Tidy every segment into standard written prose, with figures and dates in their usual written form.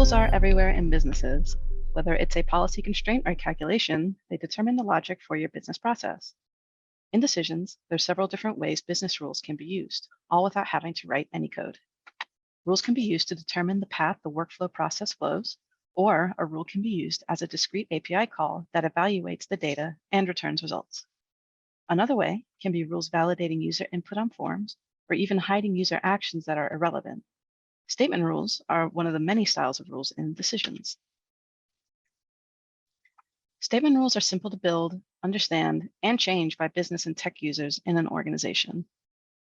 Rules are everywhere in businesses. Whether it's a policy constraint or a calculation, they determine the logic for your business process. In decisions, there's several different ways business rules can be used, all without having to write any code. Rules can be used to determine the path the workflow process flows, or a rule can be used as a discrete API call that evaluates the data and returns results. Another way can be rules validating user input on forms, or even hiding user actions that are irrelevant. Statement rules are one of the many styles of rules in decisions. Statement rules are simple to build, understand, and change by business and tech users in an organization.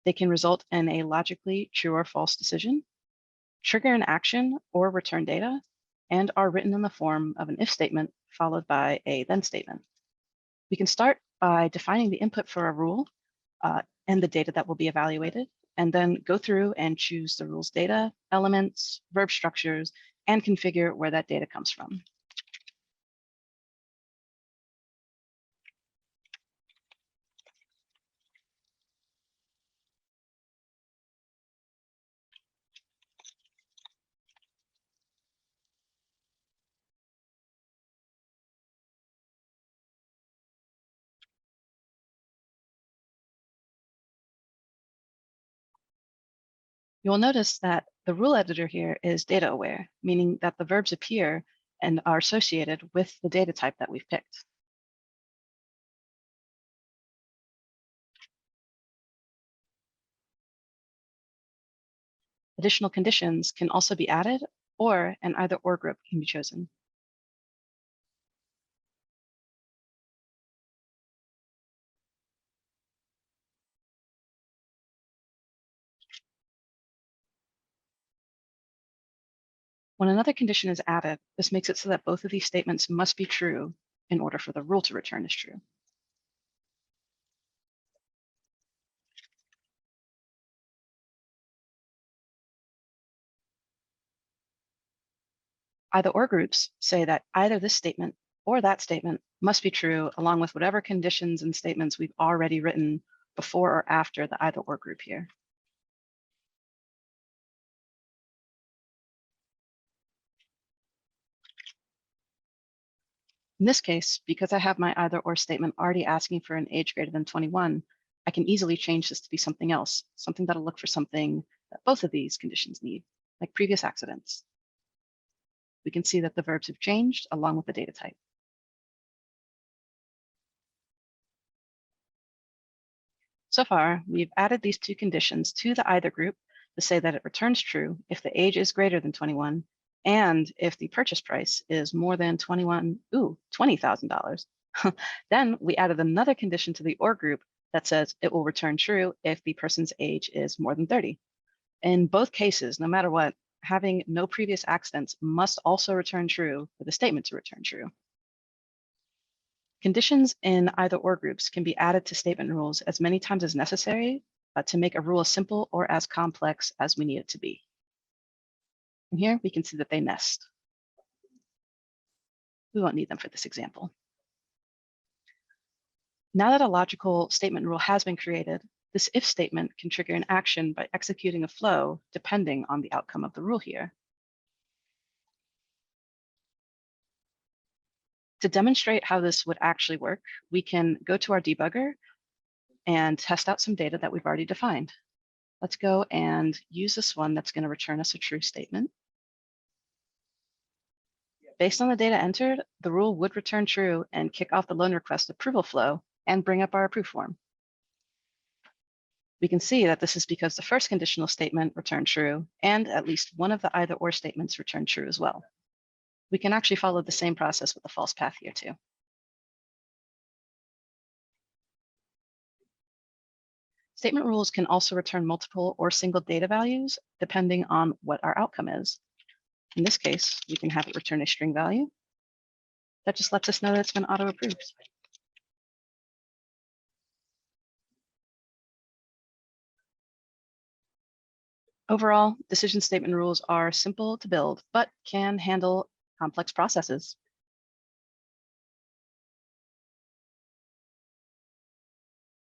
They can result in a logically true or false decision, trigger an action, or return data, and are written in the form of an if statement followed by a then statement. We can start by defining the input for a rule and the data that will be evaluated, and then go through and choose the rule's data, elements, verb structures, and configure where that data comes from. You'll notice that the rule editor here is data aware, meaning that the verbs appear and are associated with the data type that we've picked. Additional conditions can also be added, or an either or group can be chosen. When another condition is added, this makes it so that both of these statements must be true in order for the rule to return as true. Either or groups say that either this statement or that statement must be true, along with whatever conditions and statements we've already written before or after the either or group here. In this case, because I have my either or statement already asking for an age greater than 21, I can easily change this to be something else, something that'll look for something that both of these conditions need, like previous accidents. We can see that the verbs have changed along with the data type. So far, we've added these two conditions to the either group to say that it returns true if the age is greater than 21 and if the purchase price is more than $20,000. Then we added another condition to the or group that says it will return true if the person's age is more than 30. In both cases, no matter what, having no previous accidents must also return true for the statement to return true. Conditions in either or groups can be added to statement rules as many times as necessary to make a rule as simple or as complex as we need it to be. And here we can see that they nest. We won't need them for this example. Now that a logical statement rule has been created, this if statement can trigger an action by executing a flow depending on the outcome of the rule here. To demonstrate how this would actually work, we can go to our debugger and test out some data that we've already defined. Let's go and use this one that's going to return us a true statement. Based on the data entered, the rule would return true and kick off the loan request approval flow and bring up our approve form. We can see that this is because the first conditional statement returned true and at least one of the either or statements returned true as well. We can actually follow the same process with the false path here too. Statement rules can also return multiple or single data values depending on what our outcome is. In this case, we can have it return a string value. That just lets us know that it's been auto-approved. Overall, decision statement rules are simple to build, but can handle complex processes.